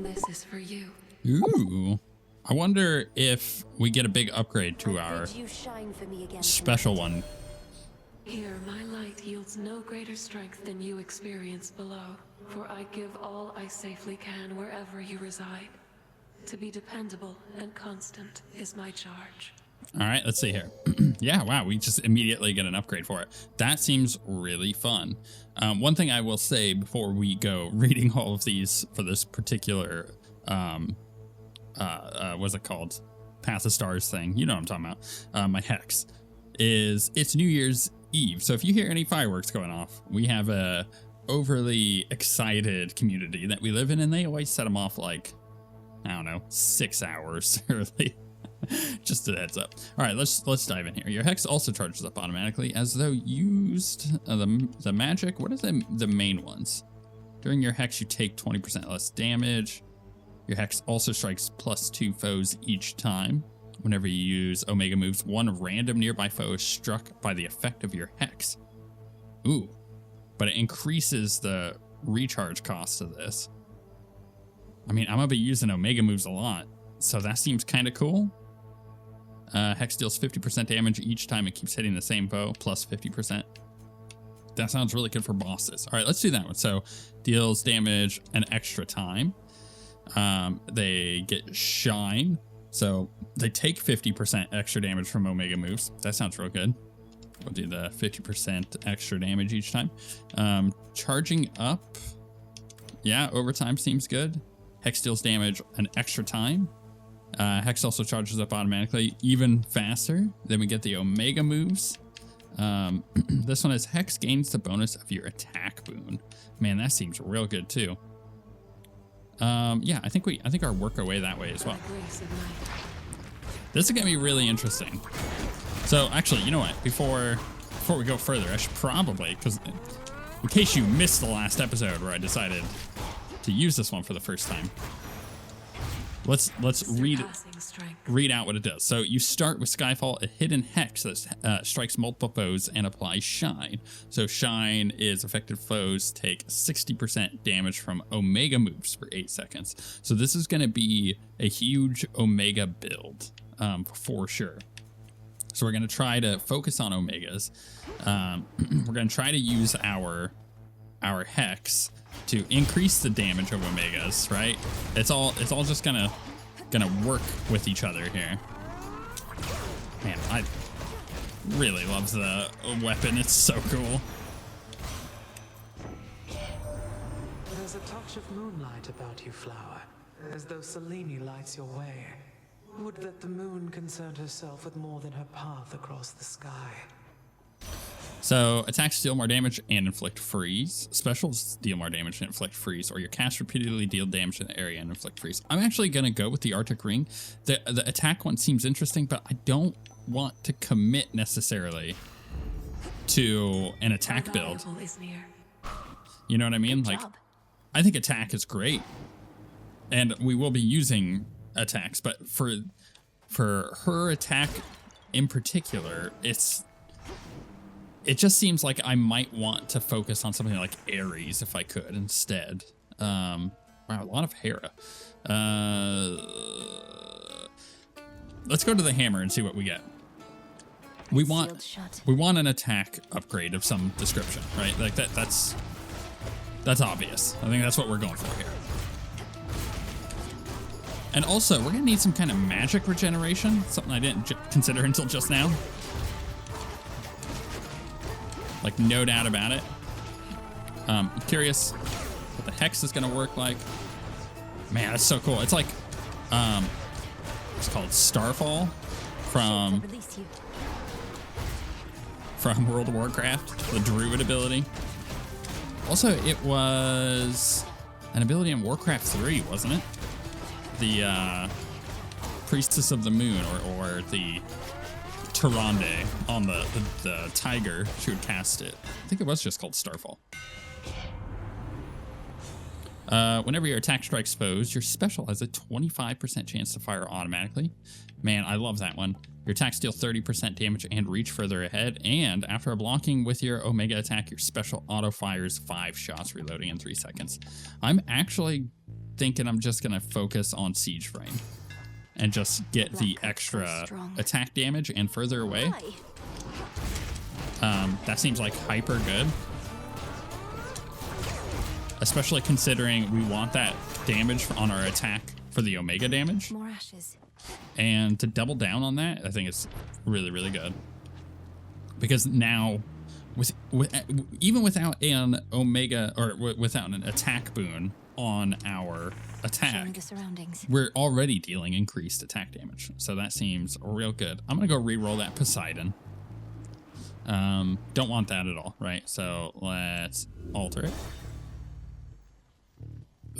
This is for you. Ooh. I wonder if we get a big upgrade to our special one. Here, my light yields no greater strength than you experience below, for I give all I safely can wherever you reside. To be dependable and constant is my charge. All right, let's see here. Yeah, wow, we just immediately get an upgrade for it. That seems really fun. One thing I will say before we go reading all of these for this particular, what's it called? Path of Stars thing. You know what I'm talking about. My hex is it's New Year's Eve. So if you hear any fireworks going off, we have a overly excited community that we live in, and they always set them off like, I don't know, 6 hours early. Just a heads up. All right, let's dive in here. Your hex also charges up automatically as though used the magic. What are the main ones? During your hex, you take 20% less damage. Your hex also strikes +2 foes each time. Whenever you use Omega moves, one random nearby foe is struck by the effect of your hex. Ooh, but it increases the recharge cost of this. I mean, I'm gonna be using Omega moves a lot, so that seems kind of cool. Hex deals 50% damage each time it keeps hitting the same foe, plus 50%. That sounds really good for bosses. All right, let's do that one. So deals damage an extra time. They get shine. So they take 50% extra damage from Omega moves. That sounds real good. We'll do the 50% extra damage each time. Charging up. Yeah, overtime seems good. Hex deals damage an extra time. Hex also charges up automatically even faster. Then we get the Omega moves. This one is Hex gains the bonus of your attack boon. Man, that seems real good too. Yeah, I think our work our way that way as well. This is gonna be really interesting. So actually, you know what? Before we go further, I should probably, because in case you missed the last episode where I decided to use this one for the first time, let's read out what it does. So you start with Skyfall, a hidden hex that strikes multiple foes and applies shine. So shine is affected foes take 60% damage from Omega moves for 8 seconds. So this is going to be a huge Omega build for sure. So we're going to try to focus on Omegas. We're going to try to use our hex to increase the damage of Omegas, right? It's all just gonna work with each other here. Man, I really love the weapon. It's so cool. There's a touch of moonlight about you, flower, as though Selene lights your way. Would that the moon concerned herself with more than her path across the sky. So attacks deal more damage and inflict freeze. Specials deal more damage and inflict freeze, or your cast repeatedly deal damage in the area and inflict freeze. I'm actually going to go with the Arctic Ring. The attack one seems interesting, but I don't want to commit necessarily to an attack build. You know what I mean? Like, I think attack is great, and we will be using attacks, but for her attack in particular, it just seems like I might want to focus on something like Ares if I could instead. Wow, a lot of Hera. Let's go to the hammer and see what we get. We want an attack upgrade of some description, right? Like that's obvious. I think that's what we're going for here. And also, we're gonna need some kind of magic regeneration, something I didn't consider until just now. Like, no doubt about it. I'm curious what the hex is gonna work like. Man, that's so cool. It's like, it's called Starfall from World of Warcraft, the Druid ability. Also, it was an ability in Warcraft 3, wasn't it? The Priestess of the Moon, or the Tyrande on the tiger. She would cast it. I think it was just called Starfall. Whenever your attack strikes foes, your special has a 25% chance to fire automatically. Man, I love that one. Your attacks deal 30% damage and reach further ahead. And after blocking with your Omega attack, your special auto fires 5 shots, reloading in 3 seconds. I'm actually thinking I'm just gonna focus on siege frame and just get the extra attack damage and further away. That seems like hyper good, especially considering we want that damage on our attack for the Omega damage. More ashes. And to double down on that, I think it's really, really good. Because now, even without an Omega, or without an attack boon on our attack, we're already dealing increased attack damage. So that seems real good. I'm going to go re-roll that Poseidon. Don't want that at all, right? So let's alter it.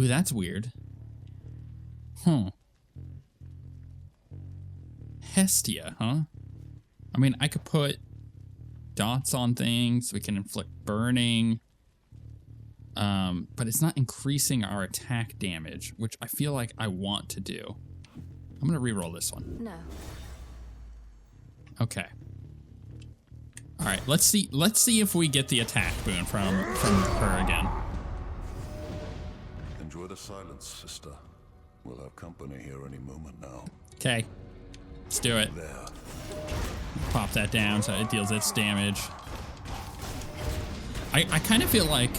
Ooh, that's weird. Hestia, huh? I mean, I could put dots on things. We can inflict burning. But it's not increasing our attack damage, which I feel like I want to do. I'm going to re-roll this one. No. Okay. All right, let's see if we get the attack boon from her again. Enjoy the silence, sister. We'll have company here any moment now. Okay. Let's do it. There. Pop that down so it deals its damage. I kind of feel like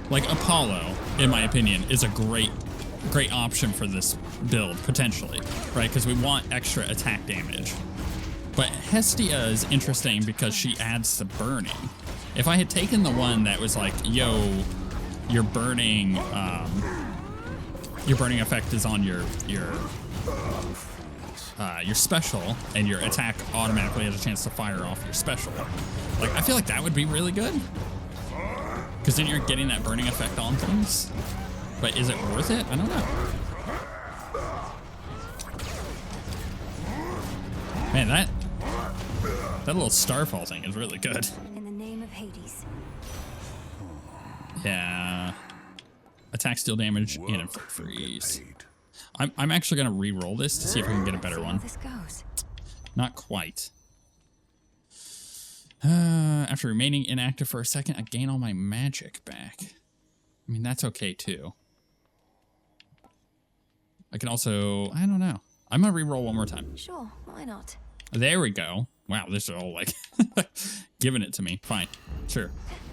Apollo, in my opinion, is a great option for this build, potentially, right? Because we want extra attack damage. But Hestia is interesting because she adds the burning. If I had taken the one that was like, yo, your burning effect is on your special, and your attack automatically has a chance to fire off your special. Like, I feel like that would be really good. Because then you're getting that burning effect on things. But is it worth it? I don't know. Man, that little starfall thing is really good. In the name of Hades. Yeah. Attack, steal damage, and inflict freeze. I'm actually going to re-roll this to see if we can get a better one. This goes. Not quite. After remaining inactive for a second, I gain all my magic back. I mean, that's okay, too. I can also... I don't know. I'm going to re-roll one more time. Sure, why not? There we go. Wow, this is all like... giving it to me. Fine. Sure.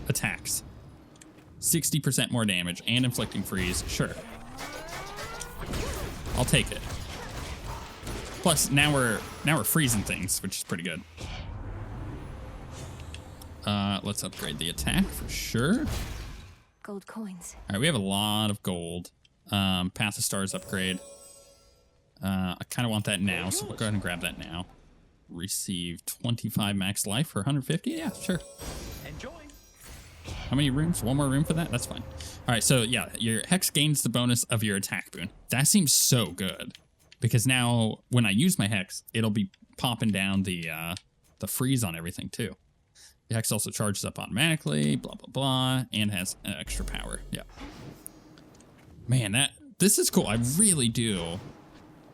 Attacks. 60% more damage and inflicting freeze. Sure. I'll take it. Plus, now we're freezing things, which is pretty good. Let's upgrade the attack for sure. Gold coins. All right, we have a lot of gold. Path of Stars upgrade. I kind of want that now, so we'll go ahead and grab that now. Receive 25 max life for 150. Yeah, sure. Enjoy. How many rooms? One more room for that? That's fine. All right, so yeah, your Hex gains the bonus of your attack boon. That seems so good because now when I use my Hex, it'll be popping down the freeze on everything too. The Hex also charges up automatically, blah, blah, blah, and has extra power. Yeah. Man, this is cool. I really do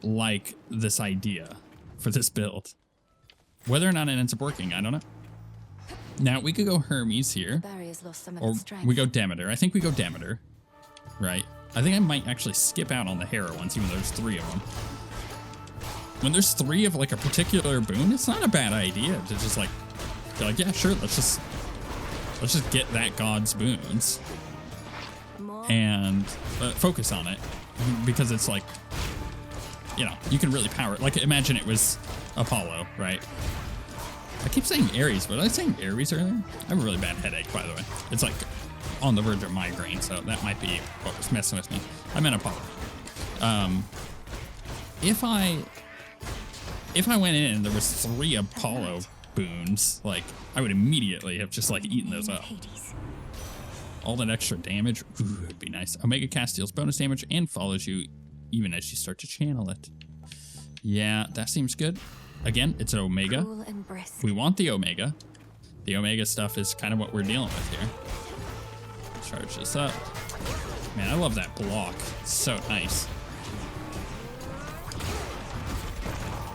like this idea for this build. Whether or not it ends up working, I don't know. Now, we could go Hermes here, Barrier's lost some of or its strength. we go Demeter. I think we go Demeter, right? I think I might actually skip out on the Hera ones, even though there's 3 of them. When there's 3 of like a particular boon, it's not a bad idea to just like, be like, yeah, sure, let's just get that god's boons and focus on it, because it's like, you know, you can really power it. Like, imagine it was Apollo, right? I keep saying Ares, but was I saying Ares earlier? I have a really bad headache, by the way. It's like on the verge of migraine, so that might be what was messing with me. I meant Apollo. If I went in and there was 3 Apollo boons, like, I would immediately have just like eaten those up. All that extra damage, ooh, it'd be nice. Omega cast deals bonus damage and follows you even as you start to channel it. Yeah, that seems good. Again, it's an Omega. Cool and brisk. We want the Omega. The Omega stuff is kind of what we're dealing with here. Charge this up. Man, I love that block. It's so nice.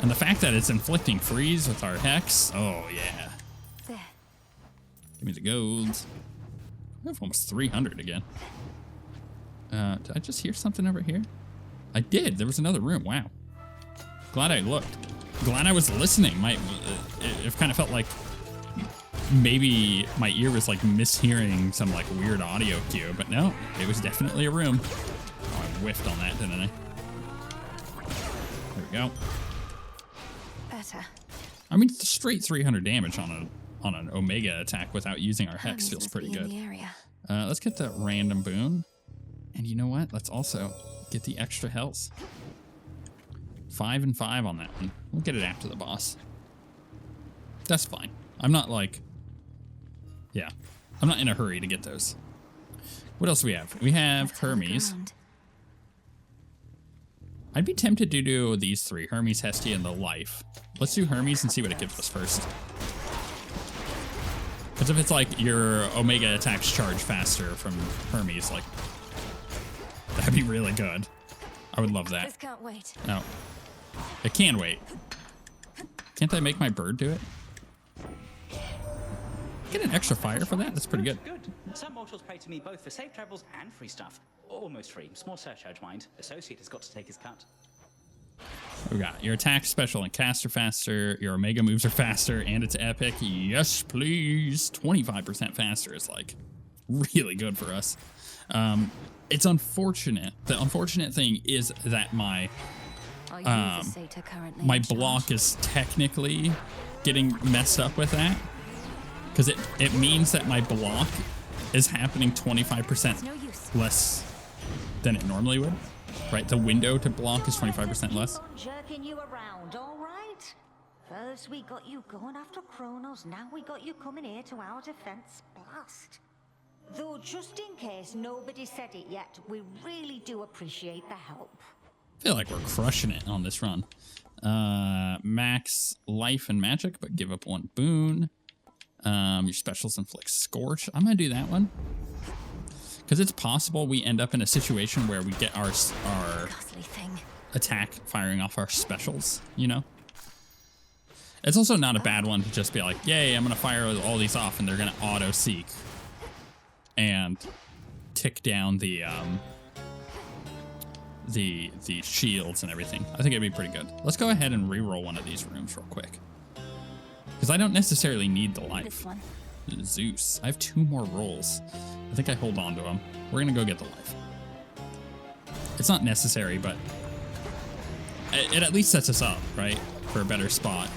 And the fact that it's inflicting freeze with our Hex. Oh, yeah. There. Give me the gold. We have almost 300 again. Did I just hear something over here? I did. There was another room. Wow. Glad I looked. Glad I was listening. It kind of felt like maybe my ear was like mishearing some like weird audio cue, but no, it was definitely a room. Oh, I whiffed on that, didn't I? There we go. Better. I mean, straight 300 damage on an Omega attack without using our Hex Hermes feels must pretty be in good. the area. Let's get the random boon. And you know what? Let's also get the extra health. 5 and 5 on that one. We'll get it after the boss. That's fine. I'm not like... Yeah. I'm not in a hurry to get those. What else do we have? We have Let's have a look Hermes. around. I'd be tempted to do these three. Hermes, Hestia, and the Life. Let's do Hermes and see what it gives us first. Because if it's like your Omega attacks charge faster from Hermes, like... That'd be really good. I would love that. This can't wait. No. It can wait. Can't I make my bird do it? Get an extra fire for that? That's pretty good. Good. Some mortals pray to me both for safe travels and free stuff. Almost free. Small surcharge, mind. Associate has got to take his cut. We got your attack, special, and cast are faster. Your Omega moves are faster, and it's epic. Yes, please. 25% faster is like really good for us. It's unfortunate. The unfortunate thing is that my Are you the satyr currently my in charge? block is technically getting messed up with that. Because it means that my block is happening 25% No use. less than it normally would. Right? The window to block is 25% less. Keep on jerking you around, all right? First we got you going after Kronos, now we got you coming here to our defense. Blast. Though just in case nobody said it yet, we really do appreciate the help. I feel like we're crushing it on this run. Max life and magic, but give up 1 boon. Your specials inflict scorch. I'm gonna do that one. Because it's possible we end up in a situation where we get our Ghastly thing. attack firing off our specials, you know? It's also not a bad one to just be like, yay, I'm gonna fire all these off and they're gonna auto-seek and tick down the shields and everything. I think it'd be pretty good. Let's go ahead and re-roll one of these rooms real quick. Because I don't necessarily need the life. This one. Zeus. I have 2 more rolls. I think I hold on to them. We're gonna go get the life. It's not necessary, but it at least sets us up, right? For a better spot.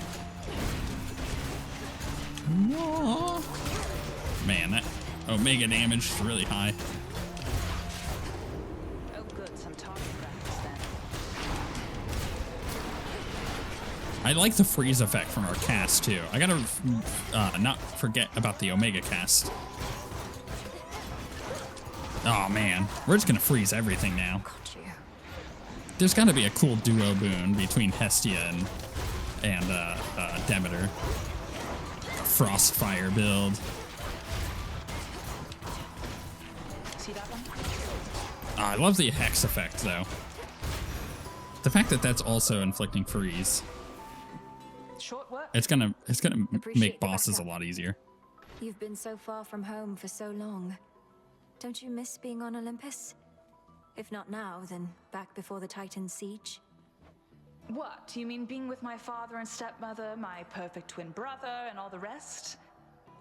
Man, that Omega damage is really high. Oh, good. Some target practice then. I like the freeze effect from our cast, too. I gotta not forget about the Omega cast. Oh, man. We're just gonna freeze everything now. Got you. There's gotta be a cool duo boon between Hestia and Demeter. Frostfire build. See that one? Oh, I love the Hex effect, though. The fact that that's also inflicting freeze. Short work. It's gonna Appreciate make the bosses a backup. lot easier. You've been so far from home for so long. Don't you miss being on Olympus? If not now, then back before the Titan siege. What? You mean being with my father and stepmother, my perfect twin brother, and all the rest?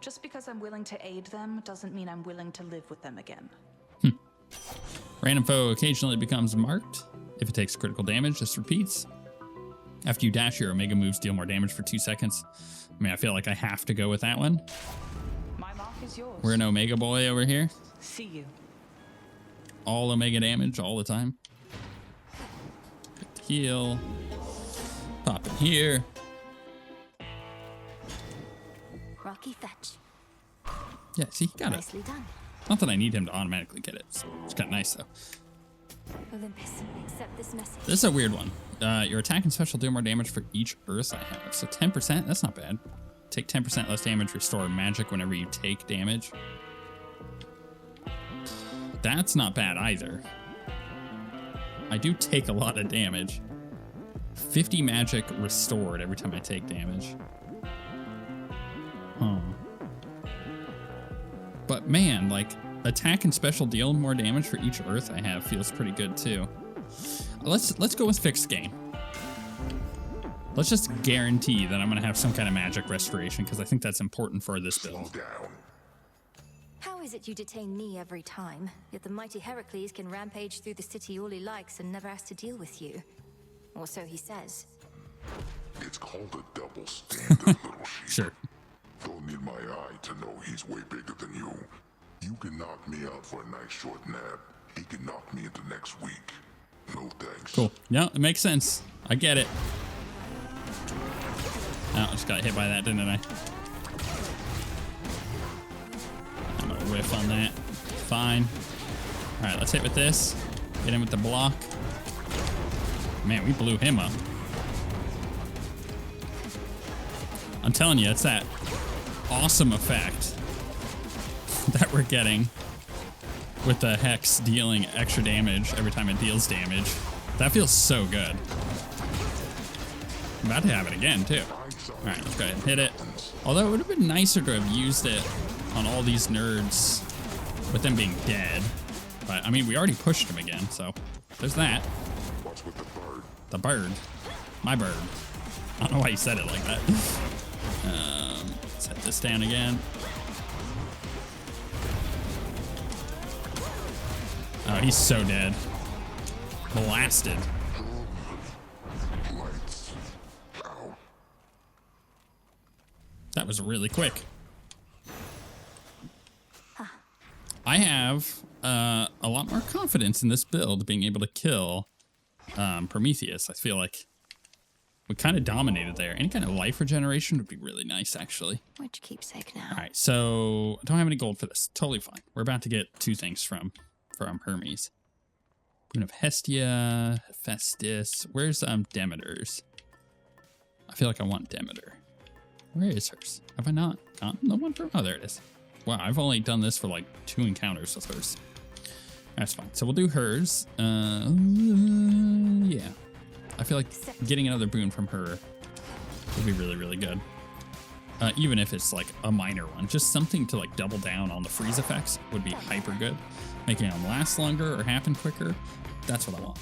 Just because I'm willing to aid them doesn't mean I'm willing to live with them again. Random foe occasionally becomes marked. If it takes critical damage, this repeats. After you dash, your Omega moves deal more damage for 2 seconds. I mean, I feel like I have to go with that one. My mark is yours. We're an Omega boy over here. See you. All Omega damage all the time. Hit the heal. Pop in here. Rocky fetch. Yeah, see, he got it. Nicely done. Not that I need him to automatically get it. It's kind of nice, though. Olympus, accept this message. This is a weird one. Your attack and special do more damage for each Earth I have. So 10%, that's not bad. Take 10% less damage, restore magic whenever you take damage. That's not bad either. I do take a lot of damage. 50 magic restored every time I take damage. Huh. But man, like, attack and special deal more damage for each Earth I have feels pretty good too. Let's go with fixed gain. Let's just guarantee that I'm going to have some kind of magic restoration, because I think that's important for this build. How is it you detain me every time, yet the mighty Heracles can rampage through the city all he likes and never has to deal with you? Or so he says. It's called a double standard, little sheep. Sure. Don't need my eye to know he's way bigger than you. You can knock me out for a nice short nap. He can knock me into next week. No thanks. Cool. Yeah, it makes sense. I get it. Oh, I just got hit by that, didn't I? I'm gonna whiff on that. Fine. All right, let's hit with this. Get him with the block. Man, we blew him up. I'm telling you, it's that awesome effect that we're getting with the Hex dealing extra damage every time it deals damage. That feels so good. I'm about to have it again, too. All right, let's go ahead and hit it. Although it would have been nicer to have used it on all these nerds with them being dead. But, I mean, we already pushed him again, so there's that. What's with the bird? The bird. My bird. I don't know why you said it like that. Set this down again. Oh, he's so dead. Blasted. Lights out. That was really quick. I have a lot more confidence in this build being able to kill Prometheus. I feel like we kind of dominated there. Any kind of life regeneration would be really nice, actually. Which keepsake now? All right, so I don't have any gold for this. Totally fine. We're about to get two things from Hermes. Boon of Hestia, Hephaestus. Where's Demeter's? I feel like I want Demeter. Where is hers? Have I not gotten the one from? Oh, there it is. Wow, I've only done this for like 2 encounters with hers. That's fine. So we'll do hers. Yeah. I feel like getting another boon from her would be really, really good. Even if it's like a minor one. Just something to like double down on the freeze effects would be hyper good. Making them last longer or happen quicker. That's what I want.